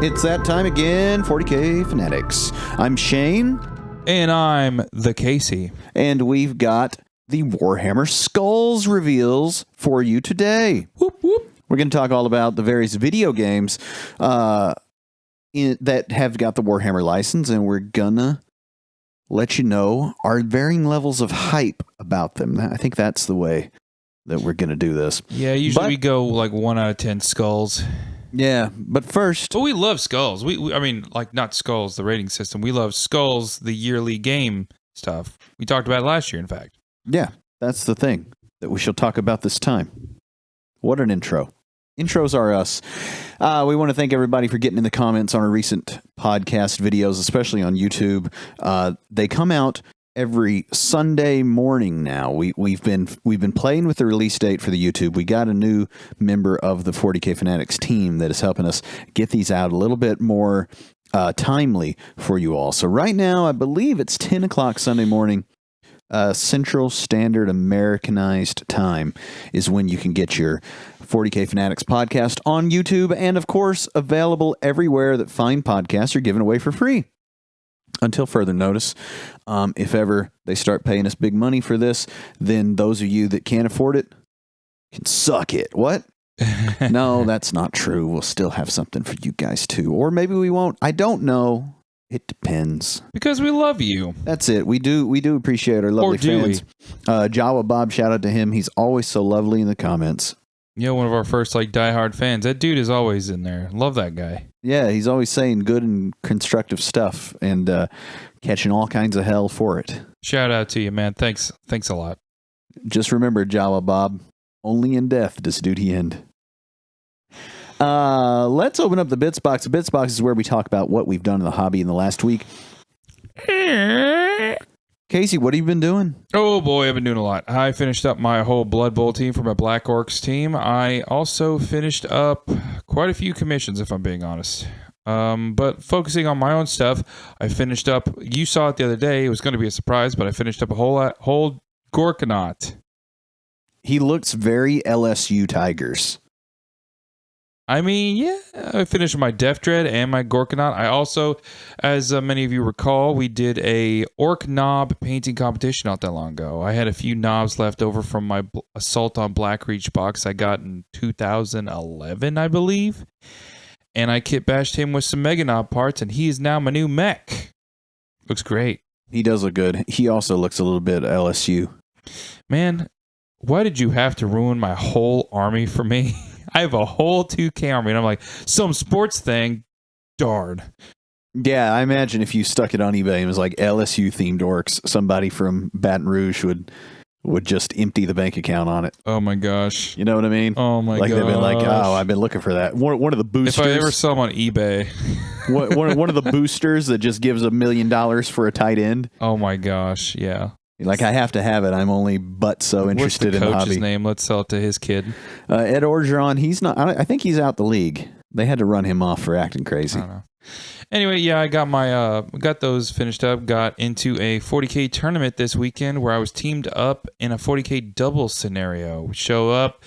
It's that time again, 40K Fanatics. I'm Shane. And I'm the Casey. And we've got the Warhammer Skulls reveals for you today. Whoop, whoop. We're going to talk all about the various video games that have got the Warhammer license, and we're going to let you know our varying levels of hype about them. I think that's the way that we're going to do this. Yeah, usually we go like 1 out of 10 skulls. Yeah, but first... But we love Skulls. I mean, like, not Skulls, the rating system. We love Skulls, the yearly game stuff. We talked about it last year, in fact. Yeah, that's the thing that we shall talk about this time. What an intro. Intros are us. We want to thank everybody for getting in the comments on our recent podcast videos, especially on YouTube. They come out every Sunday morning now. We've been playing with the release date for the YouTube. We got a new member of the 40K Fanatics team that is helping us get these out a little bit more timely for you all. So right now, I believe it's 10 o'clock Sunday morning. Central Standard Americanized time is when you can get your 40K Fanatics podcast on YouTube, and of course available everywhere that fine podcasts are given away for free until further notice. If ever they start paying us big money for this, then those of you that can't afford it can suck it. What? No, that's not true. We'll still have something for you guys too, or maybe we won't. I don't know. It depends. Because we love you. That's it. We do appreciate our lovely fans. Jawa Bob, shout out to him. He's always so lovely in the comments. Yeah, one of our first like diehard fans. That dude is always in there. Love that guy. Yeah, he's always saying good and constructive stuff and catching all kinds of hell for it. Shout out to you, man. Thanks a lot. Just remember, Jawa Bob, only in death does duty end. Let's open up the Bits Box. The Bits Box is where we talk about what we've done in the hobby in the last week. Casey, what have you been doing? Oh boy, I've been doing a lot. I finished up my whole Blood Bowl team for my Black Orcs team. I also finished up quite a few commissions, if I'm being honest. But focusing on my own stuff, I finished up, you saw it the other day, it was going to be a surprise, but I finished up a whole Gorkanaut. He looks very LSU Tigers. I mean, yeah, I finished my Death Dread and my Gorkanaut. I also, as many of you recall, we did a Orc Knob painting competition not that long ago. I had a few knobs left over from my Assault on Blackreach box I got in 2011, I believe. And I kit bashed him with some Mega Knob parts, and he is now my new mech. Looks great. He does look good. He also looks a little bit LSU. Man, why did you have to ruin my whole army for me? I have a whole 2K army, and I'm like, some sports thing, darn. Yeah, I imagine if you stuck it on eBay and it was like LSU-themed orcs, somebody from Baton Rouge would just empty the bank account on it. Oh, my gosh. You know what I mean? Oh, my gosh. Like, they've been like, oh, I've been looking for that. One of the boosters. If I ever saw them on eBay. one of the boosters that just gives $1 million for a tight end. Oh, my gosh, yeah. Like, I have to have it. I'm only but so interested in the hobby. What's the coach's name? Let's sell it to his kid. Ed Orgeron, he's not. I think he's out the league. They had to run him off for acting crazy. I don't know. Anyway, yeah, I got my got those finished up. Got into a 40K tournament this weekend where I was teamed up in a 40K double scenario. Show up,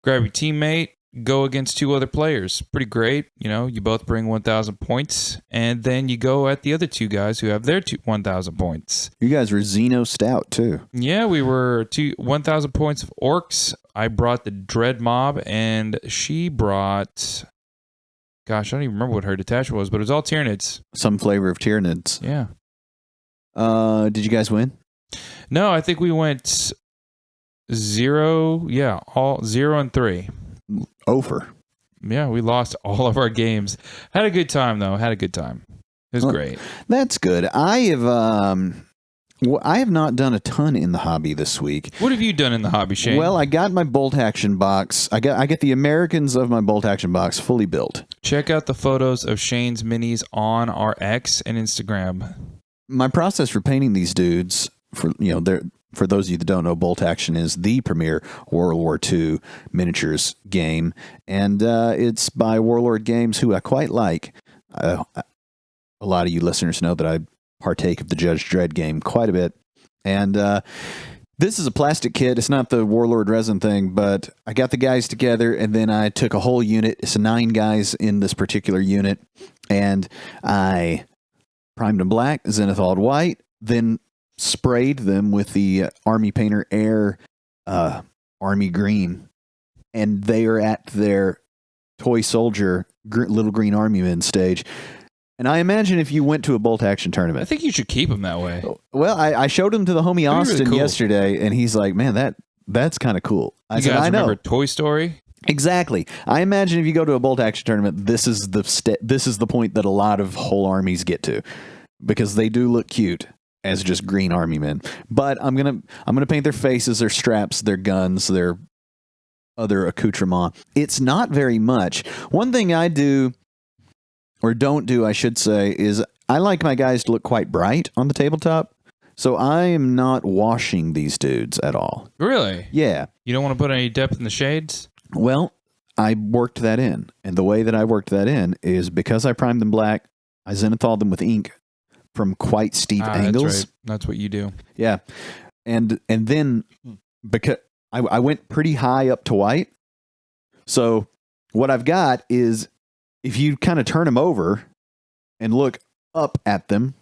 grab your teammate, go against 2 other players. Pretty great. You know, you both bring 1,000 points, and then you go at the other 2 guys who have their 1,000 points. You guys were Xeno Stout, too. Yeah, we were 1,000 points of orcs. I brought the Dread Mob, and she brought... Gosh, I don't even remember what her detachment was, but it was all Tyranids. Some flavor of Tyranids. Yeah. Did you guys win? No, I think we went 0. Yeah, all 0 and 3. Over. Yeah, we lost all of our games. Had a good time, though. Had a good time. It was great. That's good. I have not done a ton in the hobby this week. What have you done in the hobby, Shane? Well, I got my bolt action box. I get the Americans of my bolt action box fully built. Check out the photos of Shane's minis on our X and Instagram. My process for painting these dudes, for those of you that don't know, bolt action is the premier World War II miniatures game, and it's by Warlord Games, who I quite like. A lot of you listeners know that I partake of the Judge Dredd game quite a bit, and This is a plastic kit. It's not the Warlord resin thing, but I got the guys together, and then I took a whole unit. It's 9 guys in this particular unit, and I primed them black, zenithal white, then sprayed them with the Army Painter Air Army Green, and they are at their toy soldier little green army men stage. And I imagine if you went to a bolt action I tournament, think you should keep them that way. well, I showed him to the homie That'd be really Austin cool. yesterday, and he's like, "Man, that's kind of cool." I You said, guys "I know remember Toy Story? exactly." I imagine if you go to a bolt action tournament, this is the point that a lot of whole armies get to, because they do look cute as just green army men. But I'm gonna paint their faces, their straps, their guns, their other accoutrement. It's not very much. One thing I do, or don't do, I should say, is I like my guys to look quite bright on the tabletop. So I am not washing these dudes at all. Really? Yeah. You don't want to put any depth in the shades? Well, I worked that in. And the way that I worked that in is because I primed them black, I zenithal them with ink from quite steep angles. That's right. That's what you do. Yeah. And then because I went pretty high up to white. So what I've got is, if you kind of turn them over and look up at them,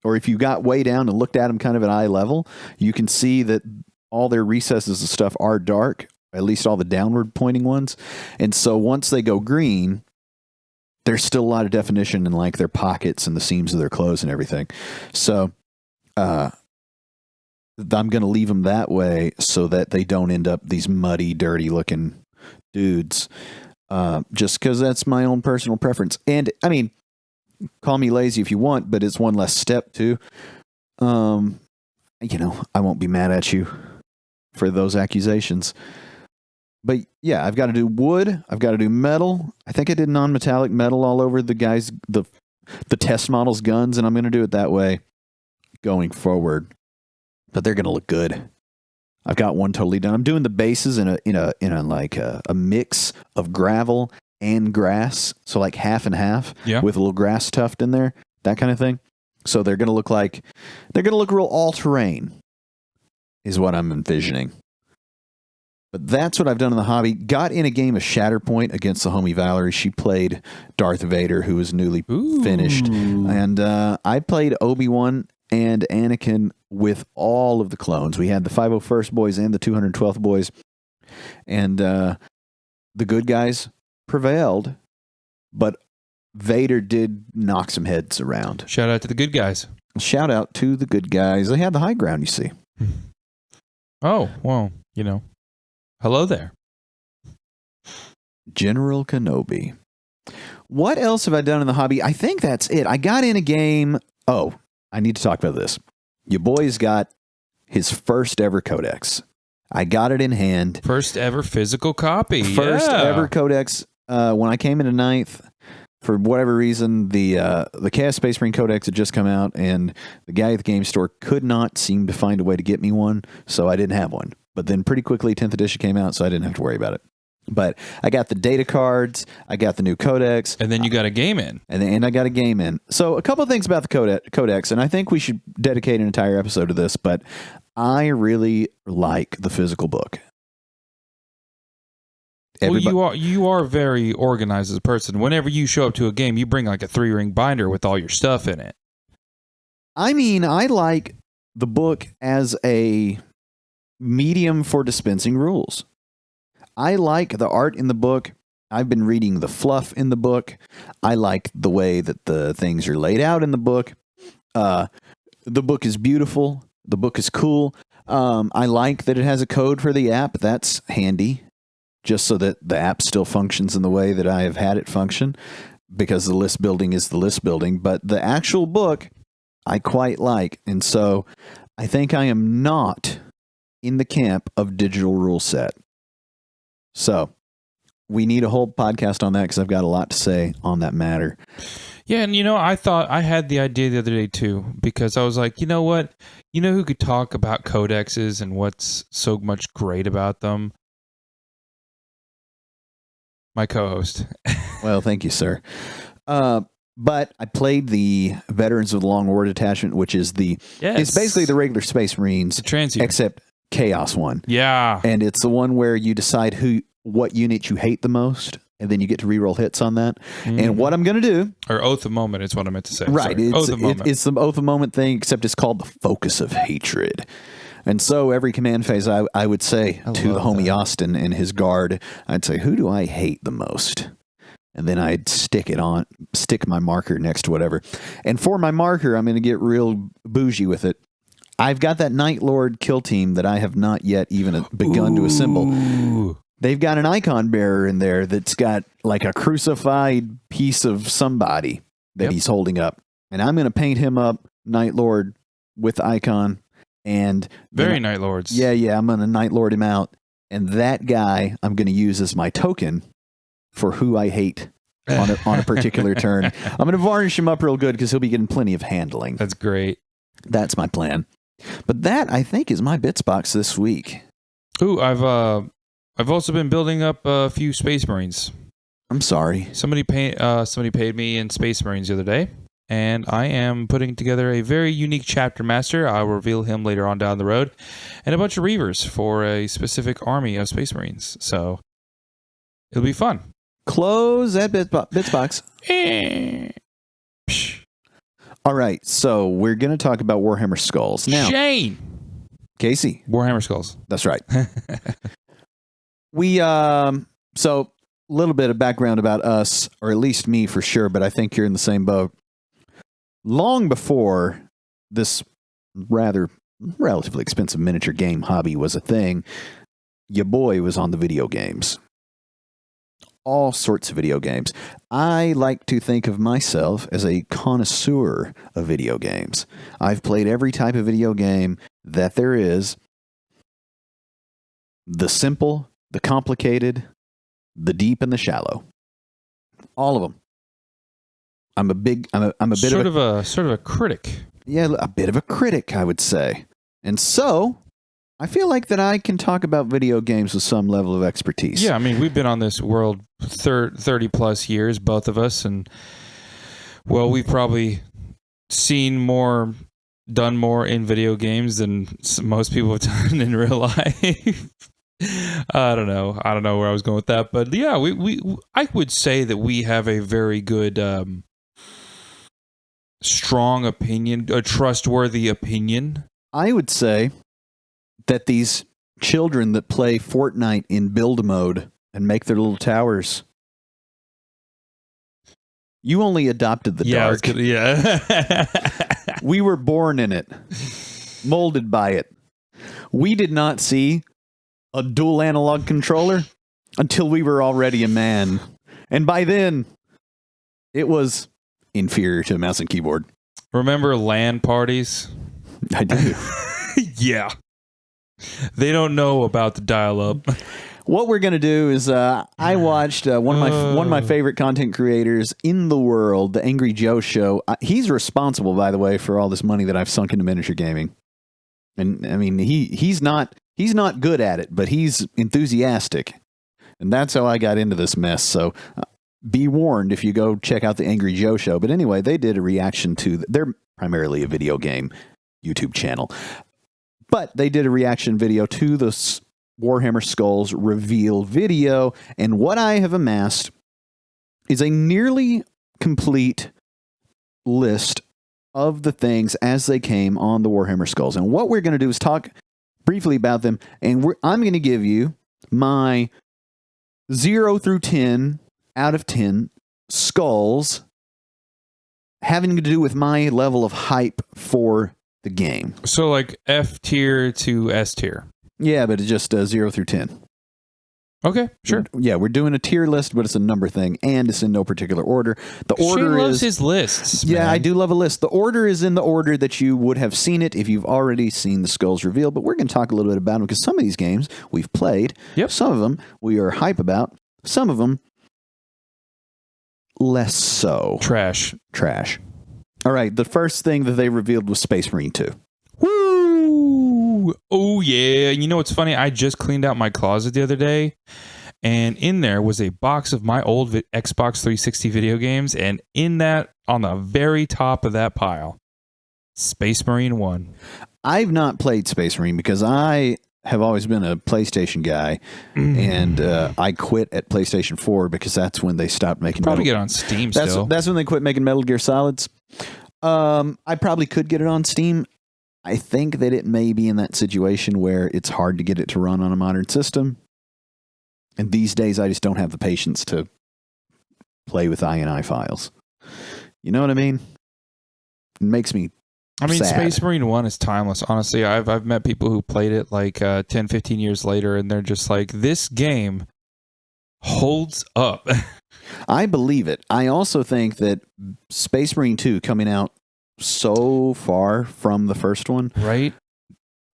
or if you got way down and looked at them kind of at eye level, you can see that all their recesses and stuff are dark, at least all the downward pointing ones. And so once they go green, there's still a lot of definition in like their pockets and the seams of their clothes and everything. So I'm going to leave them that way so that they don't end up these muddy, dirty looking dudes. Just because that's my own personal preference. And I mean, call me lazy if you want, but it's one less step too. I won't be mad at you for those accusations. But yeah, I've got to do wood. I've got to do metal. I think I did non-metallic metal all over the guys, the test models' guns, and I'm going to do it that way going forward. But they're going to look good. I've got one totally done. I'm doing the bases in a mix of gravel and grass, so like half and half, with a little grass tuft in there, that kind of thing. So they're going to look real all terrain, is what I'm envisioning. But that's what I've done in the hobby. Got in a game of Shatterpoint against the homie Valerie. She played Darth Vader, who was newly finished, and I played Obi-Wan and Anakin with all of the clones. We had the 501st boys and the 212th boys. And the good guys prevailed, but Vader did knock some heads around. Shout out to the good guys. Shout out to the good guys. They had the high ground, you see. Oh, well, hello there. General Kenobi. What else have I done in the hobby? I think that's it. I got in a game. Oh, I need to talk about this. Your boy's got his first ever codex. I got it in hand. First ever physical copy. First ever codex. When I came into 9th, for whatever reason, the Chaos Space Marine Codex had just come out, and the guy at the game store could not seem to find a way to get me one, so I didn't have one. But then pretty quickly, 10th edition came out, so I didn't have to worry about it. But I got the data cards, I got the new codex. And then you got a game in. And I got a game in. So a couple of things about the codex, and I think we should dedicate an entire episode to this, but I really like the physical book. You are very organized as a person. Whenever you show up to a game, you bring like a 3-ring binder with all your stuff in it. I mean, I like the book as a medium for dispensing rules. I like the art in the book. I've been reading the fluff in the book. I like the way that the things are laid out in the book. The book is beautiful. The book is cool. I like that it has a code for the app. That's handy, just so that the app still functions in the way that I have had it function, because the list building is the list building. But the actual book, I quite like. And so I think I am not in the camp of digital rule set. So we need a whole podcast on that, because I've got a lot to say on that matter. Yeah, and I thought I had the idea the other day too, because I was like, you know what? You know who could talk about codexes and what's so much great about them? My co-host. Well, thank you, sir. But I played the Veterans of the Long War Detachment, which is it's basically the regular Space Marines, the transient. except chaos one. Yeah. And it's the one where you decide what unit you hate the most, and then you get to reroll hits on that. And what I'm going to do... Or Oath of Moment is what I meant to say. Right. Oath of Moment. It's the Oath of Moment thing, except it's called the Focus of Hatred. And so every command phase, I would say to the homie Austin and his guard, I'd say, who do I hate the most? And then I'd stick my marker next to whatever. And for my marker, I'm going to get real bougie with it. I've got that Night Lord kill team that I have not yet even begun to assemble. They've got an icon bearer in there that's got like a crucified piece of somebody that he's holding up. And I'm going to paint him up, Night Lord, with icon. And very Night Lords. Yeah. I'm going to Night Lord him out. And that guy I'm going to use as my token for who I hate on a particular turn. I'm going to varnish him up real good because he'll be getting plenty of handling. That's great. That's my plan. But that, I think, is my bits box this week. Ooh, I've also been building up a few Space Marines. I'm sorry. Somebody paid me in Space Marines the other day, and I am putting together a very unique chapter master. I'll reveal him later on down the road, and a bunch of Reavers for a specific army of Space Marines. So it'll be fun. Close that bits box. All right, so we're going to talk about Warhammer Skulls now. Shane, Casey, Warhammer Skulls. That's right. We so a little bit of background about us, or at least me for sure, but I think you're in the same boat. Long before this relatively expensive miniature game hobby was a thing, your boy was on the video games. All sorts of video games. I like to think of myself as a connoisseur of video games. I've played every type of video game that there is. The simple, the complicated, the deep, and the shallow. All of them. I'm a bit sort of a critic. Yeah, a bit of a critic, I would say. And so I feel like that I can talk about video games with some level of expertise. Yeah, I mean, we've been on this world 30 plus years, both of us, and well, we've probably seen more, done more in video games than most people have done in real life. I don't know where I was going with that, but yeah, I would say that we have a very good, strong opinion, a trustworthy opinion. I would say that these children that play Fortnite in build mode and make their little towers, you only adopted the dark. We were born in it, molded by it. We did not see a dual analog controller until we were already a man. And by then, it was inferior to a mouse and keyboard. Remember LAN parties? I do. Yeah. They don't know about the dial-up. What we're going to do is I watched one of my favorite content creators in the world, the Angry Joe Show. He's responsible, by the way, for all this money that I've sunk into miniature gaming. And I mean, he's not good at it, but he's enthusiastic. And that's how I got into this mess. So be warned if you go check out the Angry Joe Show. But anyway, they did a reaction to, they're primarily a video game YouTube channel. But they did a reaction video to the Warhammer Skulls reveal video. And what I have amassed is a nearly complete list of the things as they came on the Warhammer Skulls. And what we're going to do is talk briefly about them. And I'm going to give you my 0 through 10 out of 10 skulls having to do with my level of hype for the game. So like F tier to S tier. Yeah, but it's just 0 through 10. Okay, sure. Yeah, we're doing a tier list, but it's a number thing, and it's in no particular order. The order Shane loves his lists. Yeah, man. I do love a list. The order is in the order that you would have seen it if you've already seen the Skulls reveal, but we're going to talk a little bit about them because some of these games we've played. Yep. Some of them we are hype about. Some of them less so. Trash. All right, the first thing that they revealed was Space Marine 2. Woo! Oh, yeah. You know what's funny? I just cleaned out my closet the other day, and in there was a box of my old Xbox 360 video games, and in that, on the very top of that pile, Space Marine 1. I've not played Space Marine because I have always been a PlayStation guy, and I quit at PlayStation 4 because that's when they stopped making. Probably get it on Steam still. That's when they quit making Metal Gear Solids. I probably could get it on Steam. I think that it may be in that situation where it's hard to get it to run on a modern system. And these days, I just don't have the patience to play with INI files. You know what I mean? It makes me sad. Space Marine 1 is timeless. Honestly, I've met people who played it like 10, 15 years later, and they're just like, this game holds up. I believe it. I also think that Space Marine 2 coming out so far from the first one. Right?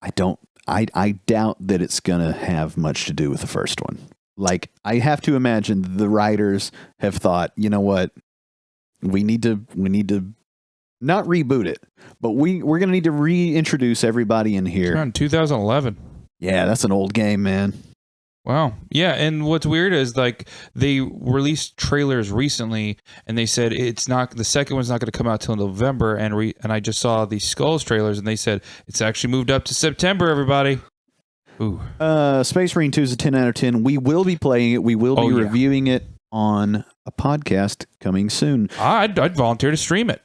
I doubt that it's going to have much to do with the first one. Like, I have to imagine the writers have thought, you know what? We need to not reboot it, but we're going to need to reintroduce everybody in here. Around 2011. Yeah, that's an old game, man. Wow. Yeah, and what's weird is like they released trailers recently, and they said the second one's not going to come out till November, and I just saw the Skulls trailers, and they said it's actually moved up to September. Everybody. Ooh. Space Marine 2 is a 10 out of 10. We will be playing it. We will be reviewing it on a podcast coming soon. I'd volunteer to stream it.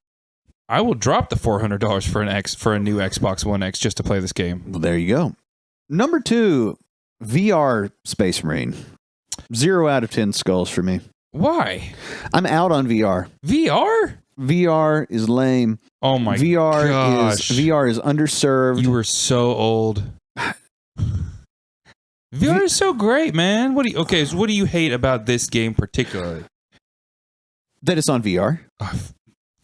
I will drop the $400 for a new Xbox One X just to play this game. Well, there you go. Number 2, VR Space Marine. 0 out of 10 skulls for me. Why? I'm out on VR. VR? VR is lame. Oh my gosh. VR is underserved. You were so old. VR is so great, man. So what do you hate about this game particularly? That it's on VR.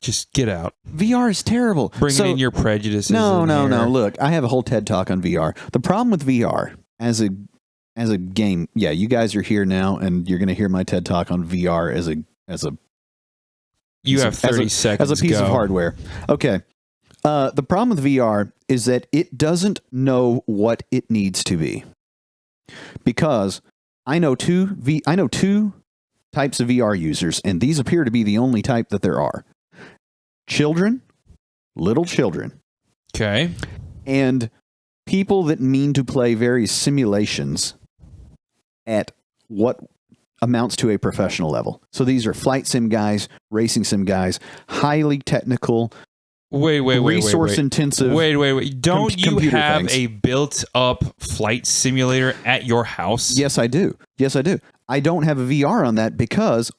Just get out. VR is terrible. Bringing in your prejudices. No. Look, I have a whole TED talk on VR. The problem with VR as a game, yeah, you guys are here now, and you're going to hear my TED talk on VR as a. You have 30 seconds as a piece of hardware. Okay. The problem with VR is that it doesn't know what it needs to be. Because I know two types of VR users, and these appear to be the only type that there are. Children, little children. Okay. And people that mean to play various simulations at what amounts to a professional level. So these are flight sim guys, racing sim guys, highly technical, resource intensive. Wait. Don't you have things. A built-up flight simulator at your house? Yes, I do. I don't have a VR on that because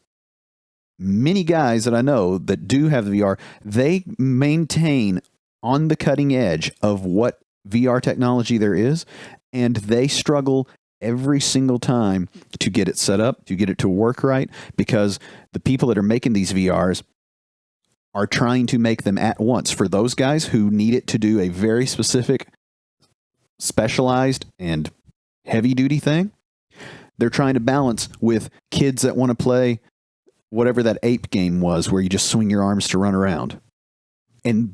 many guys that I know that do have the VR, they maintain on the cutting edge of what VR technology there is, and they struggle every single time to get it set up, to get it to work right, because the people that are making these VRs are trying to make them at once for those guys who need it to do a very specific, specialized, and heavy-duty thing. They're trying to balance with kids that want to play whatever that ape game was where you just swing your arms to run around. And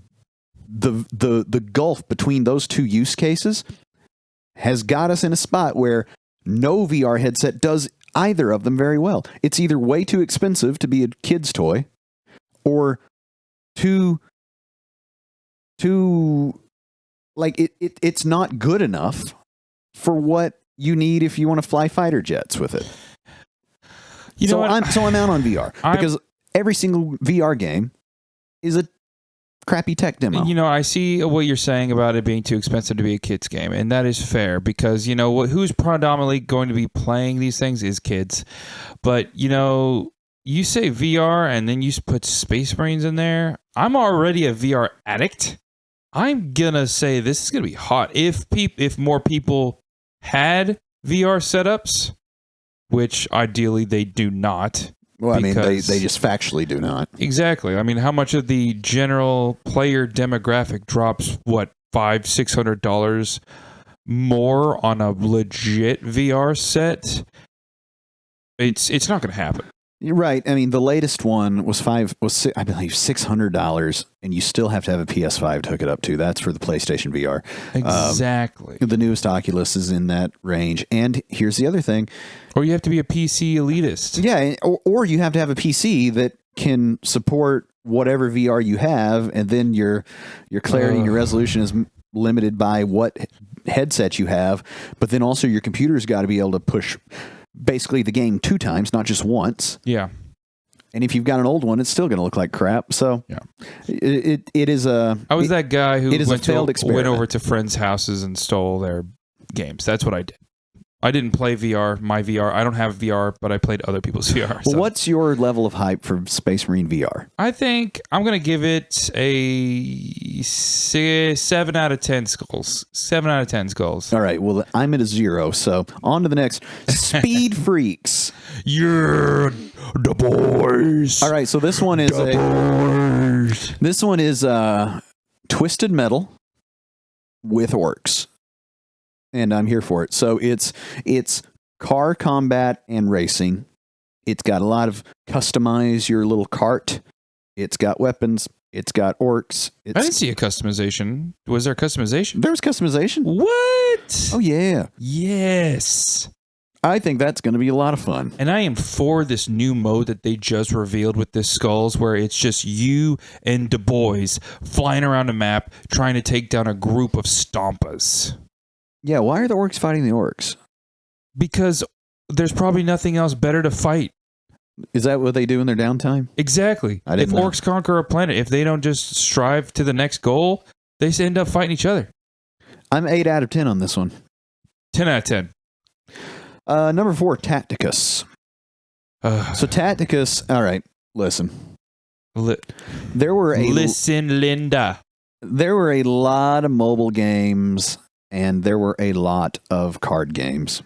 the gulf between those two use cases has got us in a spot where no VR headset does either of them very well. It's either way too expensive to be a kid's toy, or it's not good enough for what you need if you want to fly fighter jets with it. I'm out on VR because every single VR game is a crappy tech demo. I see what you're saying about it being too expensive to be a kid's game, and that is fair because who's predominantly going to be playing these things is kids. But you say VR and then you put Space Marines in there. I'm already a VR addict. I'm gonna say this is gonna be hot if more people had VR setups, which ideally they do not. Well, they just factually do not. Exactly. How much of the general player demographic drops $500-$600 more on a legit VR set? It's not going to happen. You're right. The latest one was I believe $600, and you still have to have a PS5 to hook it up to. That's for the PlayStation VR. Exactly. The newest Oculus is in that range. And here's the other thing. Or you have to be a PC elitist. Yeah, or you have to have a PC that can support whatever VR you have, and then your clarity and your resolution is limited by what headset you have, but then also your computer's got to be able to push basically the game 2 times, not just once. Yeah. And if you've got an old one, it's still going to look like crap. So yeah, it is a. I was that guy who went over to friends' houses and stole their games. That's what I did. I didn't play VR, my VR. I don't have VR, but I played other people's VR. So. Well, what's your level of hype for Space Marine VR? I think I'm going to give it a 7 out of 10 skulls. 7 out of 10 skulls. All right. Well, I'm at a 0. So on to the next. Speed Freaks. You're the boys. All right. So this one is Twisted Metal with orcs. And I'm here for it. So it's car combat and racing. It's got a lot of customize your little cart. It's got weapons. It's got orcs. I didn't see a customization. Was there customization? There's customization. What? Oh, yeah. Yes. I think that's going to be a lot of fun. And I am for this new mode that they just revealed with this Skulls, where it's just you and the boys flying around a map trying to take down a group of stompas. Yeah, why are the orcs fighting the orcs? Because there's probably nothing else better to fight. Is that what they do in their downtime? Exactly. If orcs conquer a planet, if they don't just strive to the next goal, they end up fighting each other. I'm 8 out of 10 on this one. 10 out of 10. Number 4, Tacticus. So Tacticus, all right, listen. Listen, Linda. There were a lot of mobile games, and there were a lot of card games.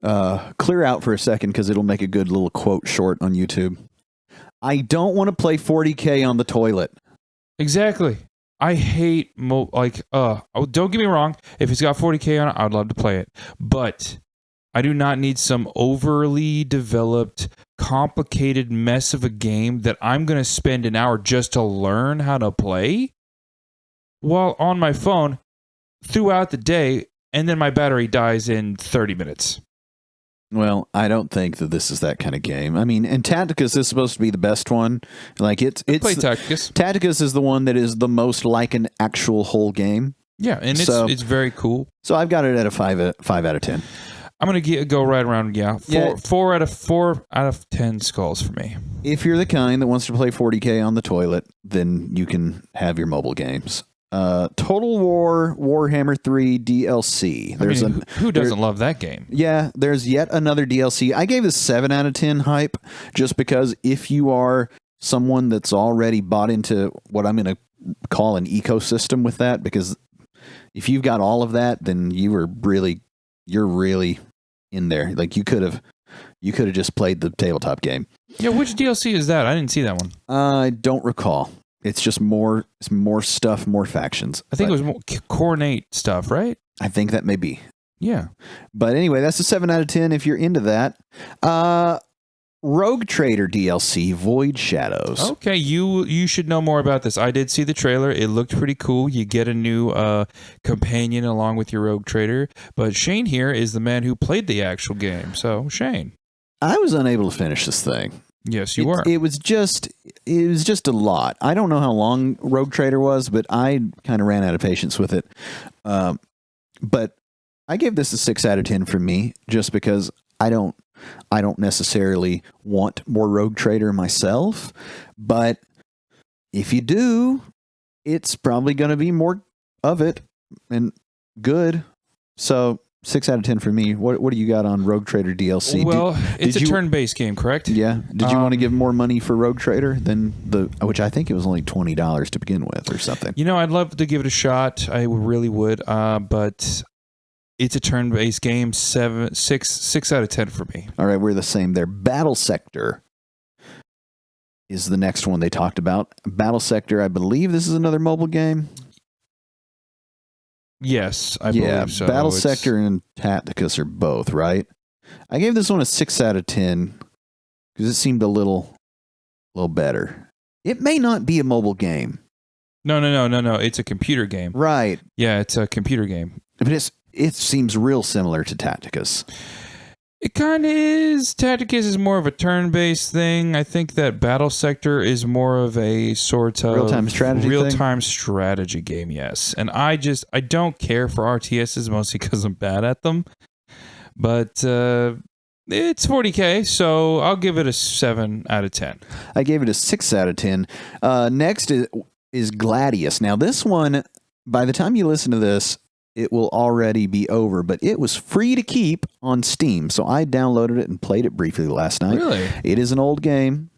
Clear out for a second because it'll make a good little quote short on YouTube. I don't want to play 40K on the toilet. Exactly. I hate don't get me wrong. If it's got 40K on it, I'd love to play it. But I do not need some overly developed, complicated mess of a game that I'm going to spend an hour just to learn how to play while on my phone throughout the day, and then my battery dies in 30 minutes. Well, I don't think that this is that kind of game. I mean, and Tacticus is supposed to be the best one. Like it's play Tacticus. Tacticus is the one that is the most like an actual whole game. Yeah, and it's very cool. So I've got it at a 5 out of 10. I'm gonna go right around 4 out of 10 skulls for me. If you're the kind that wants to play 40K on the toilet, then you can have your mobile games. Total War Warhammer 3 DLC. Who doesn't love that game? Yeah, there's yet another DLC. I gave this 7 out of 10 hype just because if you are someone that's already bought into what I'm going to call an ecosystem with that, because if you've got all of that, then you're really in there. Like you could have just played the tabletop game. Yeah, which DLC is that? I didn't see that one. I don't recall. It's just more stuff, more factions. I think it was more Cornate stuff, right? I think that may be. Yeah. But anyway, that's a 7 out of 10 if you're into that. Rogue Trader DLC, Void Shadows. Okay, you should know more about this. I did see the trailer. It looked pretty cool. You get a new companion along with your Rogue Trader. But Shane here is the man who played the actual game. So, Shane. I was unable to finish this thing. Yes, you were. It was just a lot. I don't know how long Rogue Trader was, but I kind of ran out of patience with it. But I gave this a 6 out of 10 for me, just because I don't necessarily want more Rogue Trader myself. But if you do, it's probably going to be more of it and good. So 6 out of 10 for me. What do you got on Rogue Trader DLC? Well, it's a turn-based game, correct? Yeah. Did you want to give more money for Rogue Trader than which I think it was only $20 to begin with or something? I'd love to give it a shot. I really would. But it's a turn-based game. 6 out of 10 for me. All right, we're the same there. Battle Sector is the next one they talked about. Battle Sector, I believe this is another mobile game. Yes, I believe so. Battle Sector and Tacticus are both, right? I gave this one a 6 out of 10 because it seemed a little better. It may not be a mobile game. No. It's a computer game. Right. Yeah, it's a computer game. But it seems real similar to Tacticus. It kind of is. Tacticus is more of a turn-based thing. I think that Battle Sector is more of a sort of real-time strategy game, yes. And I don't care for RTSs, mostly because I'm bad at them. But it's 40K, so I'll give it a 7 out of 10. I gave it a 6 out of 10. Next is Gladius. Now, this one, by the time you listen to this, it will already be over, but it was free to keep on Steam. So I downloaded it and played it briefly last night. Really? It is an old game.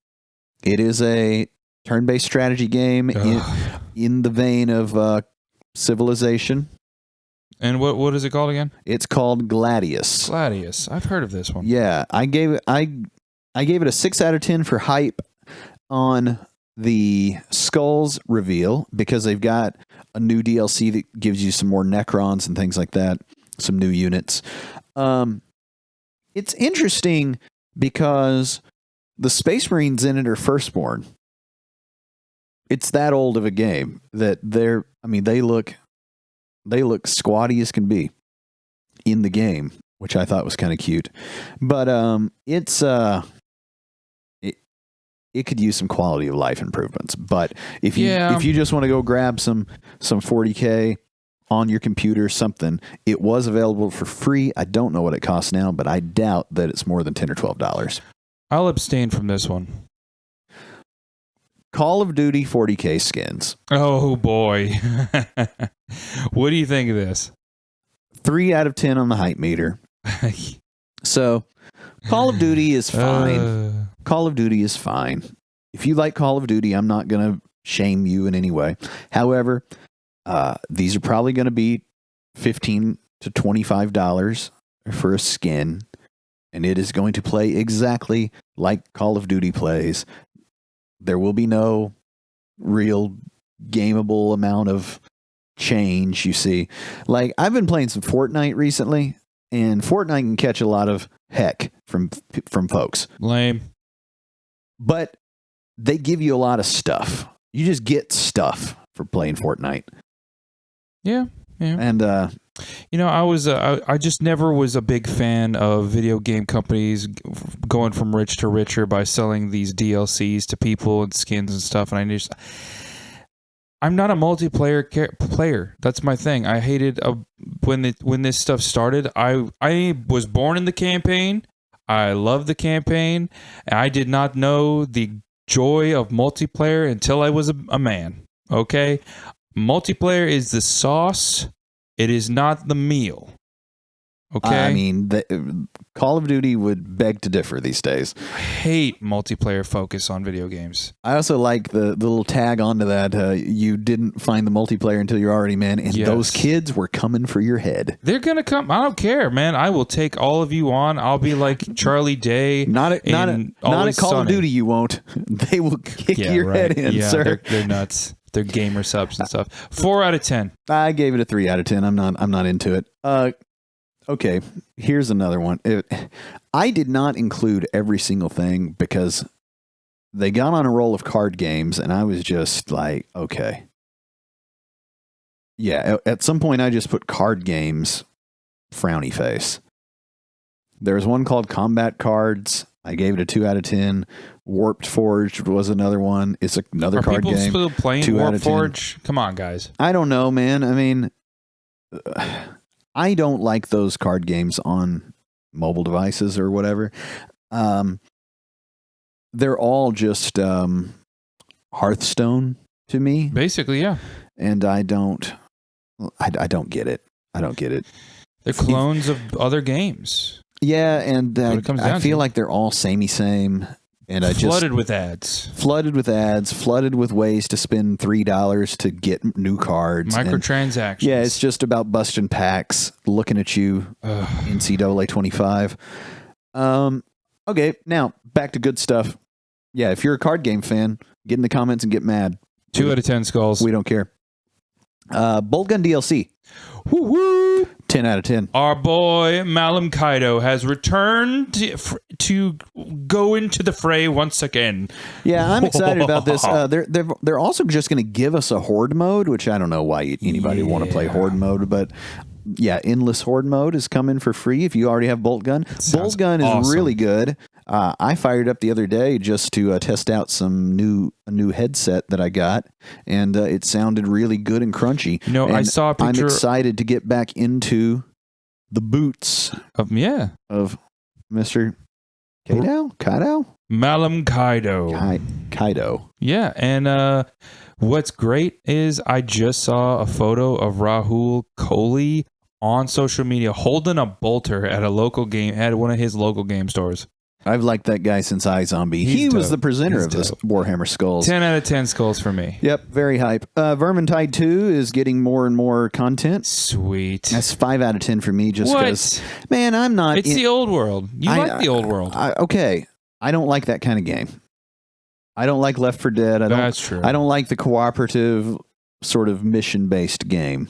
It is a turn-based strategy game in the vein of Civilization. And what is it called again? It's called Gladius. Gladius. I've heard of this one. Yeah, I gave it a 6 out of 10 for hype on the Skulls reveal, because they've got a new DLC that gives you some more Necrons and things like that, some new units. It's interesting because the Space Marines in it are firstborn. It's that old of a game that they look squatty as can be in the game, which I thought was kind of cute. But it could use some quality of life improvements. But if you just want to go grab some 40K on your computer, something, it was available for free. I don't know what it costs now, but I doubt that it's more than $10 or $12. I'll abstain from this one. Call of Duty 40K skins. Oh boy. What do you think of this? 3 out of 10 on the hype meter. So Call of Duty is fine. Call of Duty is fine. If you like Call of Duty, I'm not going to shame you in any way. However, these are probably going to be $15 to $25 for a skin, and it is going to play exactly like Call of Duty plays. There will be no real gameable amount of change, you see. Like, I've been playing some Fortnite recently, and Fortnite can catch a lot of heck from folks. Lame. But they give you a lot of stuff. You just get stuff for playing Fortnite. Yeah. And I just never was a big fan of video game companies going from rich to richer by selling these DLCs to people and skins and stuff. And I'm not a multiplayer player. That's my thing. I hated when this stuff started. I was born in the campaign. I love the campaign. I did not know the joy of multiplayer until I was a man. Okay? Multiplayer is the sauce. It is not the meal. Okay? I mean, Call of Duty would beg to differ these days. I hate multiplayer focus on video games. I also like the little tag onto that. You didn't find the multiplayer until you're already man, and those kids were coming for your head. They're going to come. I don't care, man. I will take all of you on. I'll be like Charlie Day. Not at Call of Duty, you won't. They will kick your head in, sir. They're nuts. They're gamer subs and stuff. 4 out of 10. I gave it a 3 out of 10. I'm not into it. Okay, here's another one. I did not include every single thing because they got on a roll of card games, and I was just like, okay. Yeah, at some point I just put card games, frowny face. There's one called Combat Cards. I gave it a 2 out of 10. Warped Forge was another one. It's another card game. Are people still playing Warped Forge? Come on, guys. I don't know, man. I mean, I don't like those card games on mobile devices or whatever. They're all just Hearthstone to me. Basically, yeah. And I don't get it. I don't get it. They're clones of other games. Yeah, and I feel like they're all same. And I flooded with ads, flooded with ways to spend $3 to get new cards, microtransactions. Yeah, it's just about busting packs, looking at you, NCAA 25. Okay, now back to good stuff. Yeah, if you're a card game fan, get in the comments and get mad. 2 out of 10 skulls. We don't care. Bolt Gun DLC. Woo-woo. 10 out of 10. Our boy Malum Kaido has returned to go into the fray once again. Yeah, I'm excited about this. They're also just going to give us a horde mode, which I don't know why anybody would want to play horde mode, but Endless Horde mode is coming for free if you already have Bolt Gun. Sounds Bolt Gun is awesome. really good. I fired up the other day just to test out a new headset that I got, and it sounded really good and crunchy. You know, And I saw a picture. I'm excited to get back into the boots of Mr. Kaido? Malam Kaido. Kaido. Yeah, and what's great is I just saw a photo of Rahul Kohli on social media holding a bolter at one of his local game stores. I've liked that guy since iZombie. He was the presenter of this Warhammer Skulls. 10 out of 10 skulls for me. Yep, very hype. Vermintide 2 is getting more and more content. Sweet. That's 5 out of 10 for me just because, man, I'm not... It's the old world. You like the old world. Okay, I don't like that kind of game. I don't like Left 4 Dead. That's true. I don't like the cooperative sort of mission-based game.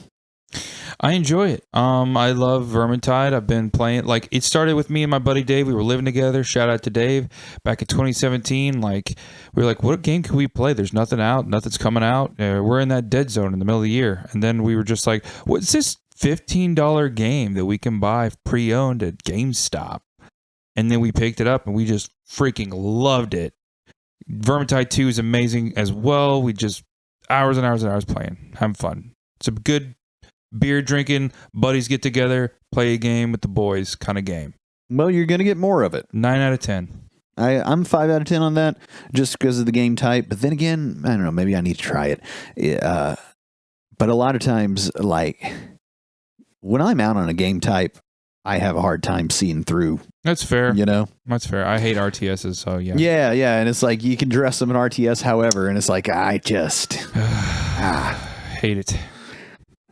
I enjoy it. I love Vermintide. I've been playing, like, it started with me and my buddy Dave. We were living together. Shout out to Dave. Back in 2017, like, we were like, what game can we play? There's nothing out. Nothing's coming out. We're in that dead zone in the middle of the year. And then we were just like, what's this $15 game that we can buy pre-owned at GameStop? And then we picked it up and we just freaking loved it. Vermintide 2 is amazing as well. We just hours and hours and hours playing, having fun. It's a good beer drinking, buddies get together, play a game with the boys kind of game. Well, you're going to get more of it. 9 out of 10. I'm 5 out of 10 on that just because of the game type. But then again, I don't know, maybe I need to try it. But a lot of times, like, when I'm out on a game type, I have a hard time seeing through. That's fair. You know? That's fair. I hate RTSs, so yeah. Yeah. And it's like you can dress them in RTS however, and it's like, I just hate it.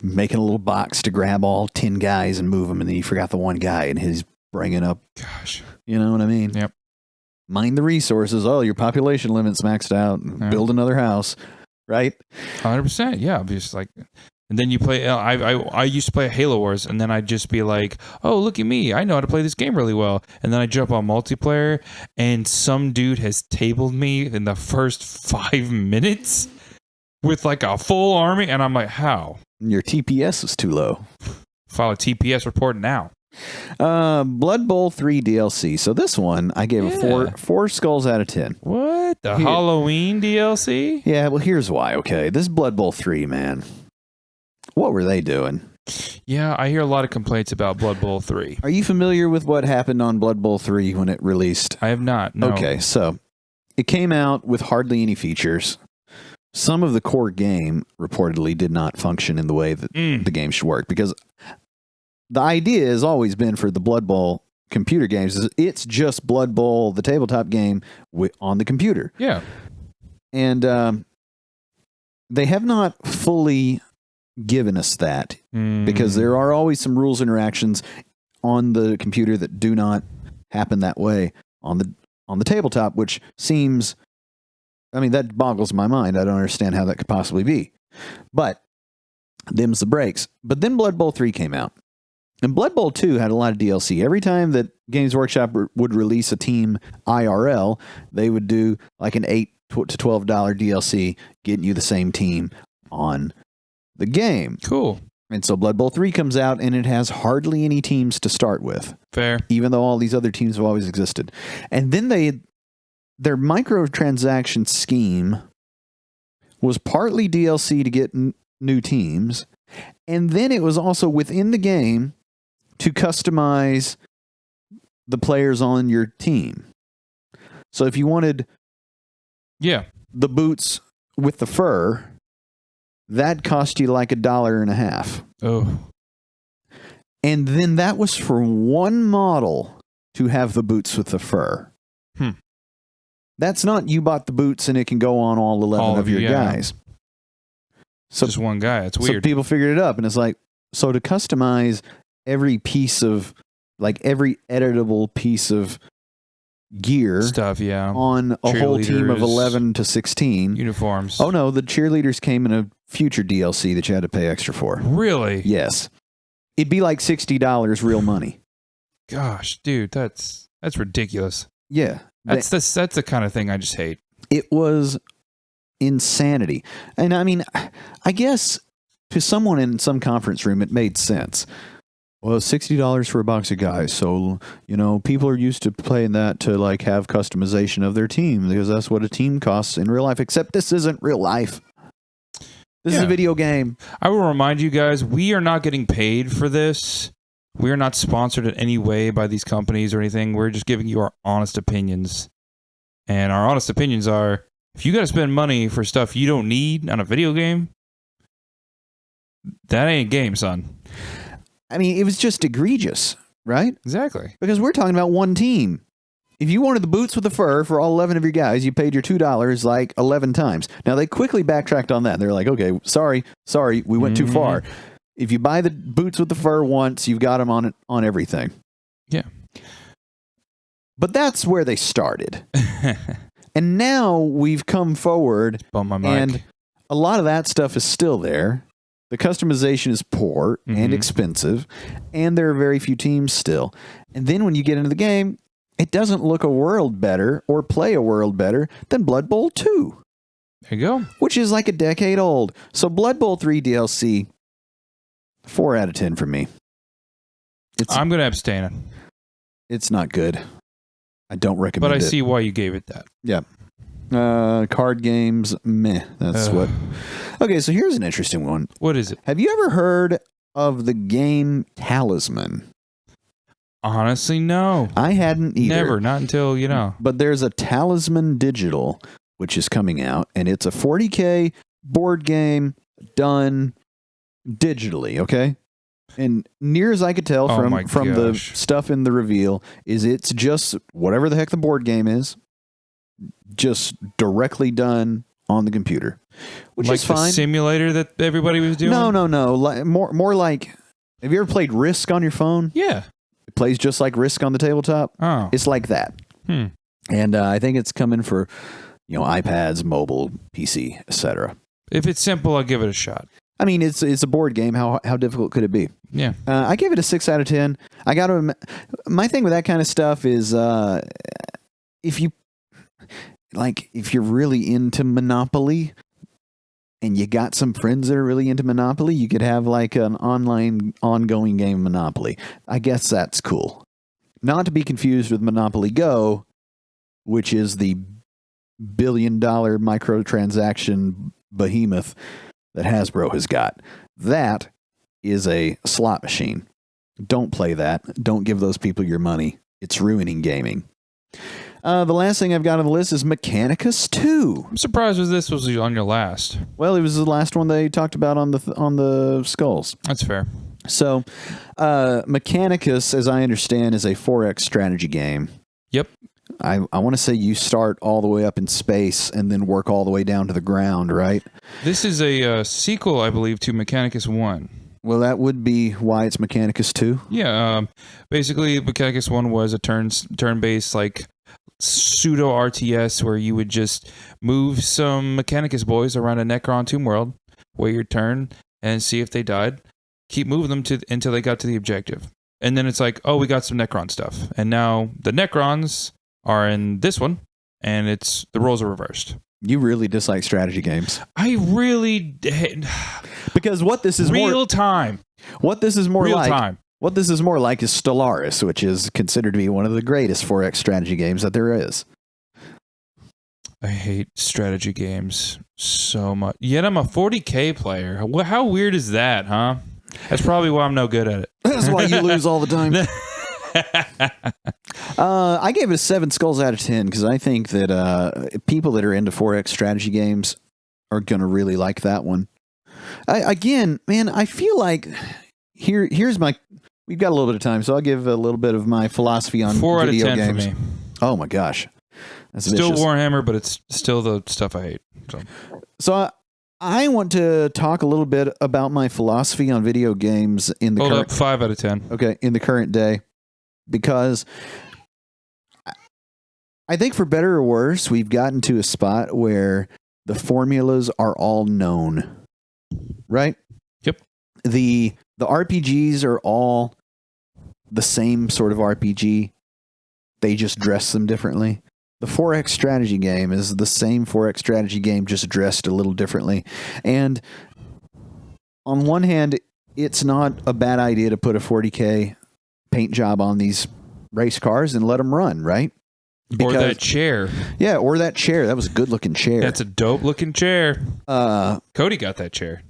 Making a little box to grab all 10 guys and move them, and then you forgot the one guy, and he's bringing up. Gosh. You know what I mean? Yep. Mind the resources. Oh, your population limit's maxed out. Yeah. Build another house. Right? 100%. Yeah. Just like, and then you play. I used to play Halo Wars, and then I'd just be like, "Oh, look at me! I know how to play this game really well." And then I jump on multiplayer, and some dude has tabled me in the first 5 minutes with like a full army, and I'm like, "How?" Your TPS is too low. File a TPS report now. Blood Bowl 3 DLC. So this one, I gave a 4 skulls out of 10. What? The Halloween DLC? Yeah, well, here's why, okay? This Blood Bowl 3, man. What were they doing? Yeah, I hear a lot of complaints about Blood Bowl 3. Are you familiar with what happened on Blood Bowl 3 when it released? I have not, no. Okay, so it came out with hardly any features. Some of the core game reportedly did not function in the way that the game should work, because the idea has always been for the Blood Bowl computer games is it's just Blood Bowl, the tabletop game, on the computer. Yeah. And they have not fully given us that because there are always some rules interactions on the computer that do not happen that way on the tabletop, which seems... I mean, that boggles my mind. I don't understand how that could possibly be. But them's the breaks. But then Blood Bowl 3 came out. And Blood Bowl 2 had a lot of DLC. Every time that Games Workshop would release a team IRL, they would do like an $8 to $12 DLC getting you the same team on the game. Cool. And so Blood Bowl 3 comes out, and it has hardly any teams to start with. Fair. Even though all these other teams have always existed. And then their microtransaction scheme was partly DLC to get new teams, and then it was also within the game to customize the players on your team. So if you wanted the boots with the fur, that cost you like $1.50. Oh. And then that was for one model to have the boots with the fur. That's not you bought the boots and it can go on all 11 of your guys. So just one guy. It's weird. So people figured it up, and it's like, so to customize every piece of, like every editable piece of gear stuff, on a whole team of 11 to 16 uniforms. Oh no, the cheerleaders came in a future DLC that you had to pay extra for. Really? Yes. It'd be like $60 real money. Gosh, dude, that's ridiculous. Yeah. That's the kind of thing I just hate. It was insanity. And I mean, I guess to someone in some conference room, it made sense. Well, $60 for a box of guys. So, people are used to playing that to like have customization of their team because that's what a team costs in real life, except this isn't real life. This is a video game. I will remind you guys, we are not getting paid for this. We are not sponsored in any way by these companies or anything. We're just giving you our honest opinions. And our honest opinions are, if you got to spend money for stuff you don't need on a video game, that ain't a game, son. I mean, it was just egregious, right? Exactly. Because we're talking about one team. If you wanted the boots with the fur for all 11 of your guys, you paid your $2 like 11 times. Now, they quickly backtracked on that. They're like, okay, sorry, we went too far. If you buy the boots with the fur once, you've got them on everything. Yeah. But that's where they started. And now we've come forward, Bump my mic. and a lot of that stuff is still there. The customization is poor and expensive, and there are very few teams still. And then when you get into the game, it doesn't look a world better or play a world better than Blood Bowl 2. There you go. Which is like a decade old. So Blood Bowl 3 DLC, 4 out of 10 for me. I'm going to abstain. It's not good. I don't recommend it. But I see why you gave it that. Yeah. Card games, meh. That's what. Okay, so here's an interesting one. What is it? Have you ever heard of the game Talisman? Honestly, no. I hadn't either. Never. Not until, But there's a Talisman Digital, which is coming out, and it's a 40K board game done digitally, okay? And near as I could tell from the stuff in the reveal, is it's just whatever the heck the board game is, just directly done on the computer, which is fine. Like the simulator that everybody was doing? No. More like, have you ever played Risk on your phone? Yeah. It plays just like Risk on the tabletop. Oh. It's like that. And I think it's coming for, iPads, mobile, PC, etc. If it's simple, I'll give it a shot. I mean, it's a board game. How difficult could it be? Yeah. I gave it a 6 out of 10. My thing with that kind of stuff is if you're really into Monopoly and you got some friends that are really into Monopoly, you could have like an online ongoing game of Monopoly. I guess that's cool. Not to be confused with Monopoly Go, which is the billion-dollar microtransaction behemoth that Hasbro has got. That is a slot machine. Don't play that. Don't give those people your money. It's ruining gaming. The last thing I've got on the list is Mechanicus 2. I'm surprised this was on your last. Well, it was the last one they talked about on the Skulls. That's fair. So, Mechanicus, as I understand, is a 4X strategy game. Yep. I want to say you start all the way up in space and then work all the way down to the ground, right? This is a sequel, I believe, to Mechanicus 1. Well, that would be why it's Mechanicus 2. Yeah. Basically, Mechanicus 1 was a turn-based, like, pseudo RTS where you would just move some Mechanicus boys around a Necron tomb world, wait your turn, and see if they died. Keep moving them until they got to the objective. And then it's like, oh, we got some Necron stuff. And now the Necrons are in this one, and the roles are reversed. You really dislike strategy games. I really because what this is real time. What this is more real like time. What this is more like is Stellaris, which is considered to be one of the greatest 4X strategy games that there is. I hate strategy games so much. Yet I'm a 40K player. How weird is that, huh? That's probably why I'm no good at it. That's why you lose all the time. I gave it a 7 skulls out of 10 because I think that people that are into 4X strategy games are going to really like that one. Again, man, I feel like here's my... We've got a little bit of time, so I'll give a little bit of my philosophy on 4 out of video 10 games. for me. Oh my gosh. That's still vicious. Warhammer, but it's still the stuff I hate. So I want to talk a little bit about my philosophy on video games in the Hold current... up, 5 out of 10. Okay, in the current day. Because I think for better or worse, we've gotten to a spot where the formulas are all known. Right? Yep. The RPGs are all the same sort of RPG. They just dress them differently. The 4X strategy game is the same 4X strategy game, just dressed a little differently. And on one hand, it's not a bad idea to put a 40K paint job on these race cars and let them run, right? Or that chair. Yeah, or that chair. That was a good-looking chair. That's a dope-looking chair. Cody got that chair.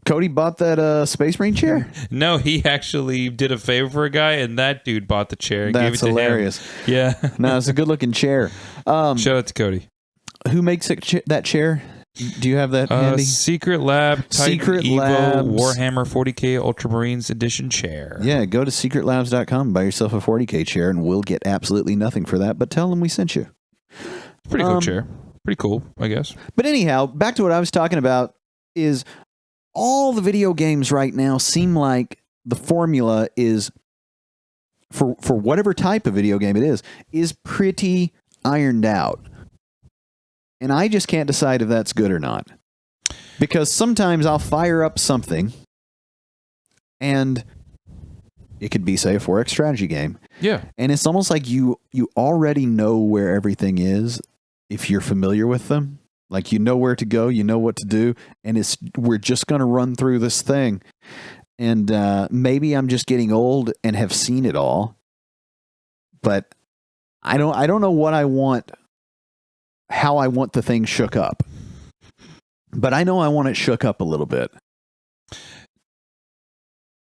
Cody bought that Space Marine chair? No, he actually did a favor for a guy, and that dude bought the chair and gave it to hilarious. him. Yeah. No, it's a good-looking chair. Shout out to Cody. Who makes that chair? Do you have that handy? Secret Lab, Secret Evo, Labs. Warhammer 40K Ultramarines Edition chair. Yeah, go to secretlabs.com, buy yourself a 40K chair, and we'll get absolutely nothing for that, but tell them we sent you. Pretty cool chair. Pretty cool, I guess. But anyhow, back to what I was talking about is all the video games right now seem like the formula is, for whatever type of video game it is pretty ironed out. And I just can't decide if that's good or not. Because sometimes I'll fire up something and it could be, say, a 4X strategy game. Yeah. And it's almost like you already know where everything is if you're familiar with them. Like, you know where to go, you know what to do, and we're just going to run through this thing. And maybe I'm just getting old and have seen it all. But I don't know what I want, how I want the thing shook up. But I know I want it shook up a little bit.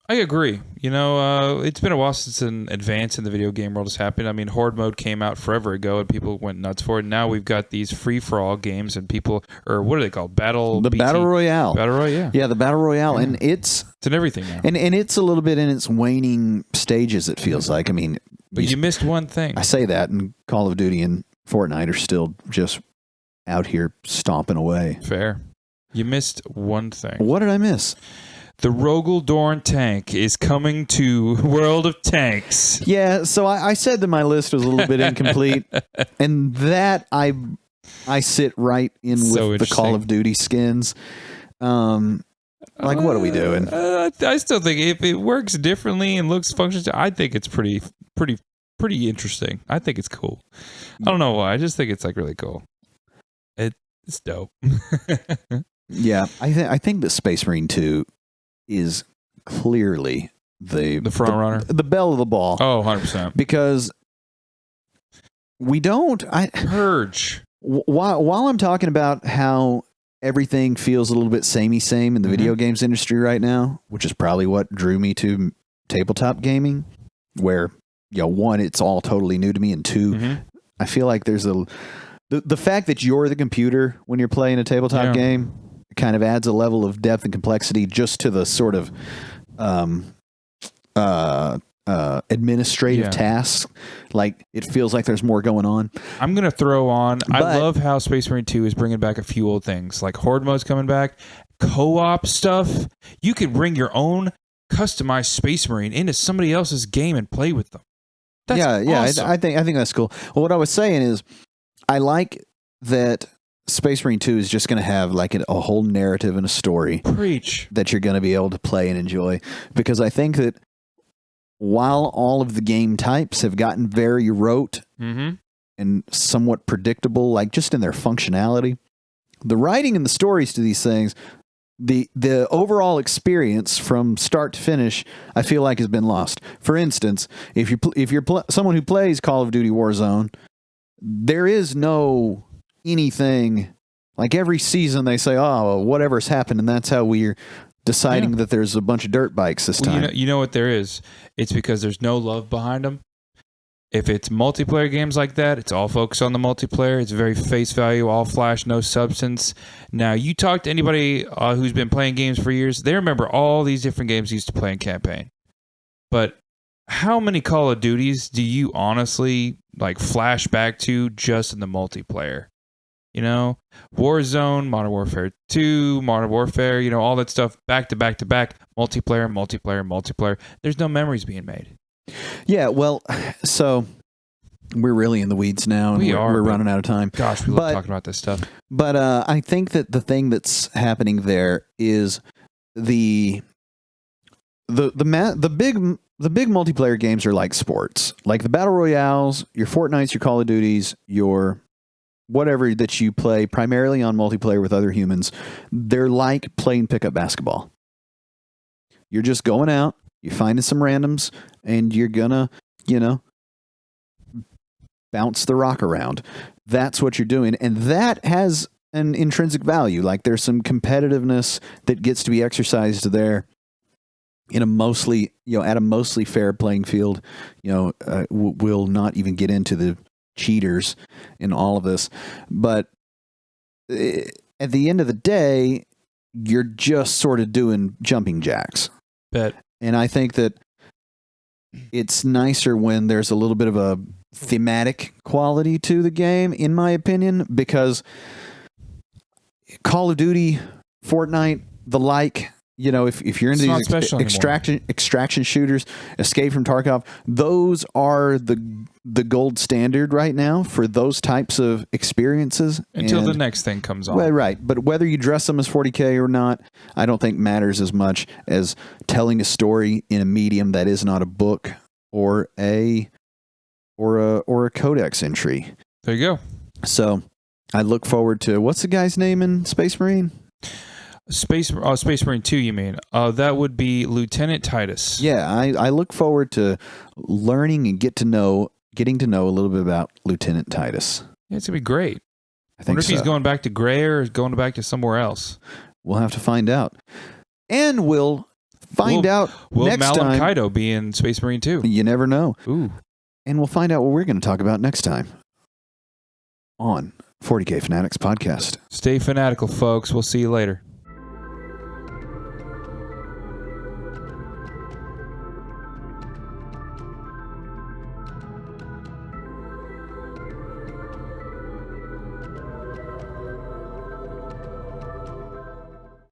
I agree. You know, it's been a while since an advance in the video game world has happened. I mean, Horde mode came out forever ago, and people went nuts for it. Now we've got these free-for-all games, and people, or what are they called? Battle Royale. Battle Royale, yeah. Yeah, the Battle Royale, yeah. and it's in everything now. And it's a little bit in its waning stages, it feels like. I mean, but you missed one thing. I say that, and Call of Duty and Fortnite are still just out here stomping away. Fair. You missed one thing. What did I miss? The Rogel Dorn tank is coming to World of Tanks. Yeah, so I said that my list was a little bit incomplete, and that I sit right in with the Call of Duty skins. Like, what are we doing? I still think if it works differently and looks functions, I think it's pretty interesting. I think it's cool. I don't know why. I just think it's like really cool. It's dope. Yeah, I think that Space Marine 2 is clearly the front runner, the belle of the ball. Oh, 100%. Because we don't Purge. While I'm talking about how everything feels a little bit samey in the video games industry right now, which is probably what drew me to tabletop gaming, where, you know, one, it's all totally new to me, and two, I feel like there's the fact that you're the computer when you're playing a tabletop game kind of adds a level of depth and complexity just to the sort of administrative tasks. Like, it feels like there's more going on. I'm going to throw on, I love how Space Marine 2 is bringing back a few old things, like Horde mode's coming back, co-op stuff. You could bring your own customized Space Marine into somebody else's game and play with them. That's awesome. I think that's cool. Well, what I was saying is, I like that Space Marine 2 is just going to have like a whole narrative and a story that you're going to be able to play and enjoy. Because I think that while all of the game types have gotten very rote and somewhat predictable, like just in their functionality, the writing and the stories to these things, the overall experience from start to finish, I feel like has been lost. For instance, if you're someone who plays Call of Duty Warzone, there is no anything like every season they say, oh, whatever's happened, and that's how we're deciding that there's a bunch of dirt bikes this time. You know what there is? It's because there's no love behind them. If it's multiplayer games like that, it's all focused on the multiplayer. It's very face value, all flash, no substance. Now, you talk to anybody who's been playing games for years, they remember all these different games they used to play in campaign. But how many Call of Duties do you honestly like flash back to just in the multiplayer? You know, Warzone, Modern Warfare 2, Modern Warfare, you know, all that stuff back to back to back, multiplayer. There's no memories being made. Yeah, well, so we're really in the weeds now, and we're running out of time. Gosh, we love talking about this stuff. But I think that the thing that's happening there is the big multiplayer games are like sports, like the battle royales, your Fortnites, your Call of Duties, your whatever that you play primarily on multiplayer with other humans. They're like playing pickup basketball. You're just going out, you're finding some randoms, and you're gonna, bounce the rock around. That's what you're doing. And that has an intrinsic value. Like there's some competitiveness that gets to be exercised there in a mostly, at a mostly fair playing field. We'll not even get into the cheaters in all of this. But at the end of the day, you're just sort of doing jumping jacks. Bet. And I think that it's nicer when there's a little bit of a thematic quality to the game, in my opinion, because Call of Duty, Fortnite, the like, if you're into these extraction shooters, Escape from Tarkov, those are the gold standard right now for those types of experiences. Until the next thing comes on. Well, right. But whether you dress them as 40K or not, I don't think matters as much as telling a story in a medium that is not a book or a codex entry. There you go. So I look forward to, what's the guy's name in Space Marine? Space Marine 2, you mean? That would be Lieutenant Titus. Yeah, I look forward to learning and getting to know a little bit about Lieutenant Titus. Yeah, it's going to be great. I wonder if he's going back to Gray or going back to somewhere else. We'll have to find out. And we'll find out next Malum time. Kaido be in Space Marine 2? You never know. Ooh. And we'll find out what we're going to talk about next time on 40K Fanatics Podcast. Stay fanatical, folks. We'll see you later.